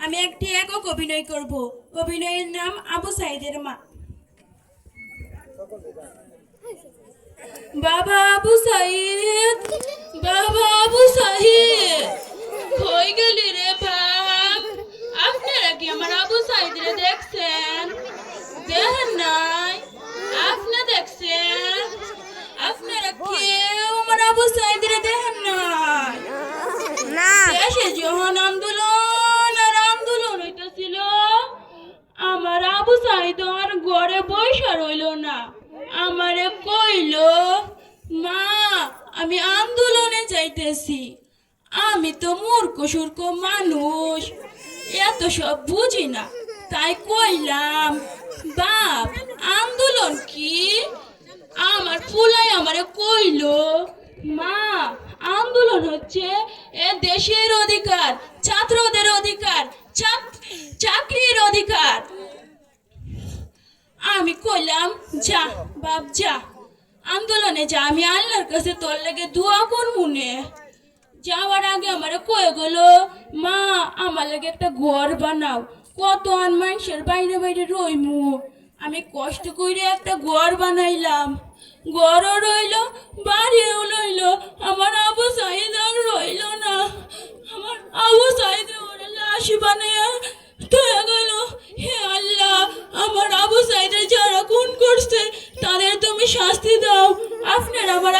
আমি একটি একক অভিনয় করব। অভিনয়ের নাম আবু সাইদের মা। বাবা আবু সাইদ, বাবা আবু সাইদ, কই গেলি রে বাপ? আপনারা কি আমার আবু সাইদরে দেখছেন? দেখেন নাই? আপনি দেখছেন? আপনারা কেউ আমার আবু সাইদরে দেখেন নাই? দেশে যখন আন্দোলন আর আন্দোলন হইতেছিল, আমার আবু সাইদ আর ঘরে বৈশা রইল না। আমারে কইল, মা আমি আন্দোলনে যাইতেছি। আমি তো মূর্খ সূর্খ মানুষ, এত সব বুঝি না। তাই কইলাম, বাপ আন্দোলন কি? আমার ফুলাই আমারে কইল, মা আন্দোলন হচ্ছে এ দেশের অধিকার, ছাত্রদের অধিকার, চাকরির অধিকার। আমি কইলাম, যা বাপ যা, আন্দোলনে যা, আমি আল্লাহর কাছে তোর লেগে দোয়া করবো নে। যাওয়ার আগে আমারে কয়ে গেল, মা আমার লাগে একটা ঘর বানাও, কত আন মানুষের বাইরে বাইরে রইমু। আমি কষ্ট করে একটা ঘর বানাইলাম, ঘরও রইল, বাড়িও রইল। আমার আবু সাইদ আর রইল না। আমার আবু সাইদ ওরা লাশ বানাইয়া ধরে গেল। হে আল্লাহ, আমার আবু সাইদের যারা খুন করছে তাদের তুমি শাস্তি দাও। আপনার আমার